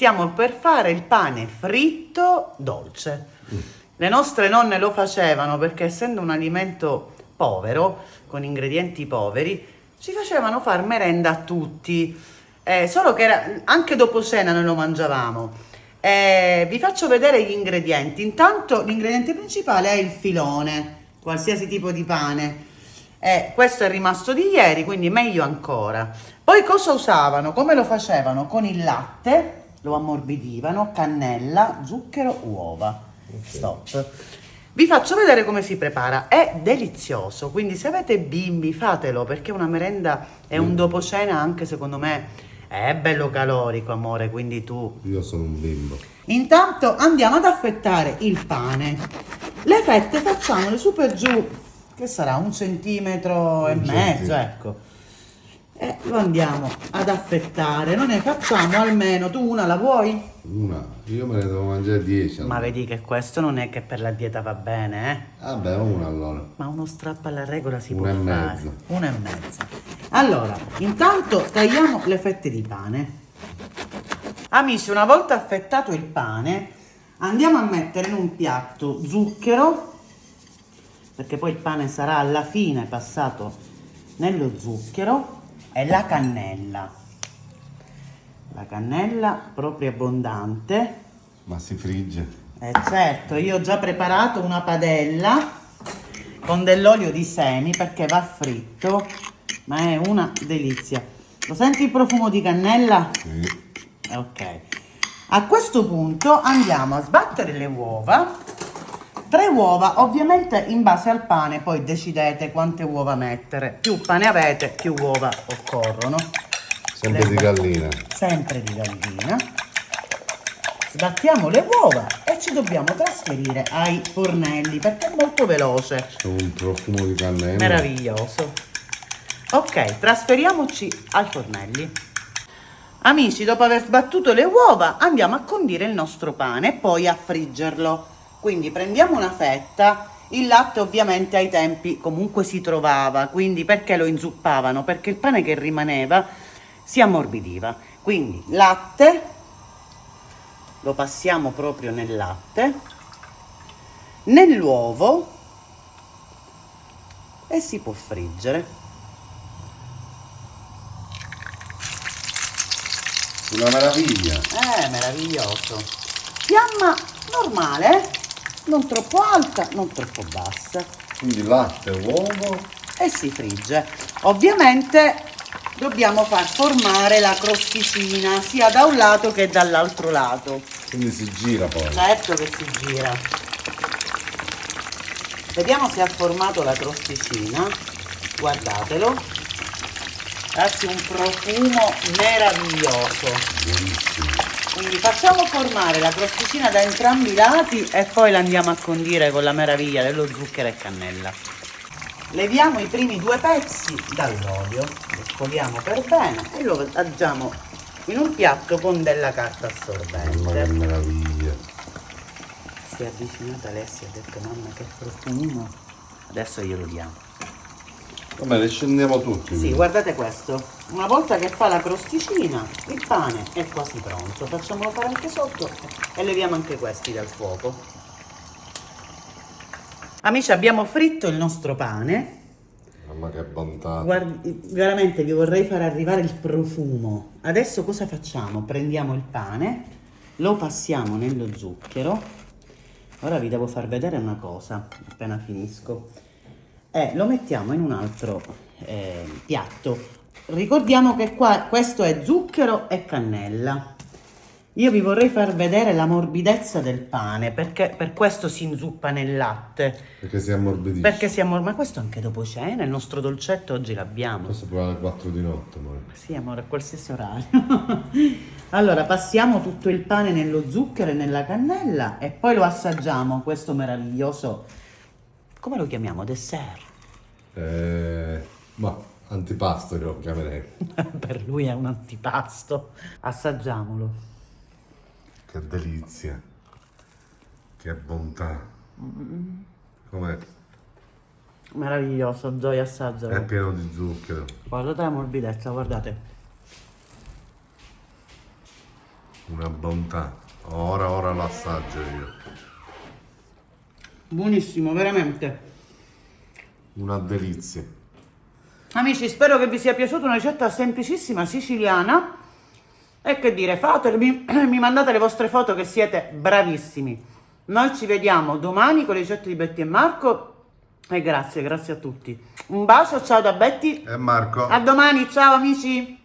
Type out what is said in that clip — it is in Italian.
stiamo per fare il pane fritto dolce. Le nostre nonne lo facevano perché, essendo un alimento povero, con ingredienti poveri, ci facevano far merenda a tutti. Solo che anche dopo cena noi lo mangiavamo. Vi faccio vedere gli ingredienti. Intanto l'ingrediente principale è il filone, qualsiasi tipo di pane. Questo è rimasto di ieri, quindi meglio ancora. Poi cosa usavano? Come lo facevano? Con il latte, lo ammorbidivano, cannella, zucchero, uova. Stop. Vi faccio vedere come si prepara. È delizioso, quindi se avete bimbi fatelo, perché una merenda è un dopo cena anche, secondo me, è bello calorico, amore, quindi tu... Io sono un bimbo. Intanto andiamo ad affettare il pane. Le fette facciamole su per giù, che sarà 1,5 centimetri, ecco. E lo andiamo ad affettare. Noi ne facciamo almeno, tu una la vuoi? Una, io me ne devo mangiare 10. Ma vedi che questo non è che per la dieta va bene, eh? Vabbè, una allora. Ma uno strappo alla regola si Una può e fare. mezzo. 1,5. Allora, intanto tagliamo le fette di pane. Amici, una volta affettato il pane, andiamo a mettere in un piatto zucchero, perché poi il pane sarà alla fine passato nello zucchero, e la cannella. La cannella proprio abbondante. Ma si frigge. Certo, io ho già preparato una padella con dell'olio di semi perché va fritto, ma è una delizia. Lo senti il profumo di cannella? Sì. Ok. A questo punto andiamo a sbattere le uova. 3 uova, ovviamente in base al pane, poi decidete quante uova mettere. Più pane avete, più uova occorrono. Sempre di gallina. Sempre di gallina. Sbattiamo le uova e ci dobbiamo trasferire ai fornelli perché è molto veloce. C'è un profumo di cannella. Meraviglioso. Ok, trasferiamoci ai fornelli. Amici, dopo aver sbattuto le uova andiamo a condire il nostro pane e poi a friggerlo. Quindi prendiamo una fetta. Il latte ovviamente ai tempi comunque si trovava, quindi perché lo inzuppavano? Perché il pane che rimaneva si ammorbidiva. Quindi latte, lo passiamo proprio nel latte, nell'uovo e si può friggere. Una meraviglia. Meraviglioso. Fiamma normale, non troppo alta, non troppo bassa. Quindi latte, uovo. E si frigge. Ovviamente dobbiamo far formare la crosticina sia da un lato che dall'altro lato. Quindi si gira poi. Certo che si gira. Vediamo se ha formato la crosticina. Guardatelo. Ragazzi, un profumo meraviglioso. Buonissimo. Quindi facciamo formare la crosticina da entrambi i lati e poi la andiamo a condire con la meraviglia dello zucchero e cannella. Leviamo i primi 2 pezzi dall'olio, lo scoliamo per bene e lo adagiamo in un piatto con della carta Mamma che assorbente. meraviglia. Si è avvicinata Alessia e ha detto: mamma che profumo. Adesso glielo diamo. Vabbè, le scendiamo tutti. Sì, guardate questo. Una volta che fa la crosticina, il pane è quasi pronto. Facciamolo fare anche sotto e leviamo anche questi dal fuoco. Amici, abbiamo fritto il nostro pane. Mamma che bontà. Guardi, veramente vi vorrei far arrivare il profumo. Adesso cosa facciamo? Prendiamo il pane, lo passiamo nello zucchero. Ora vi devo far vedere una cosa, appena finisco. Lo mettiamo in un altro piatto. Ricordiamo che qua questo è zucchero e cannella. Io vi vorrei far vedere la morbidezza del pane, perché per questo si inzuppa nel latte. Perché si ammorbidisce. Ma questo anche dopo cena, il nostro dolcetto oggi l'abbiamo. Posso provare alle 4 di notte, amore. Sì, amore, a qualsiasi orario. Allora, passiamo tutto il pane nello zucchero e nella cannella e poi lo assaggiamo, questo meraviglioso, come lo chiamiamo? Dessert. Ma antipasto io lo chiamerei. Per lui è un antipasto. Assaggiamolo. Che delizia. Che bontà. Com'è? Meraviglioso, Gioia, assaggialo. È pieno di zucchero. Guardate la morbidezza, guardate. Una bontà. Ora l'assaggio io. Buonissimo, veramente. Una delizia. Amici, spero che vi sia piaciuta una ricetta semplicissima siciliana. E che dire, fatemi, mi mandate le vostre foto che siete bravissimi. Noi ci vediamo domani con le ricette di Betty e Marco. E grazie a tutti. Un bacio, ciao da Betty. E Marco? A domani, ciao amici.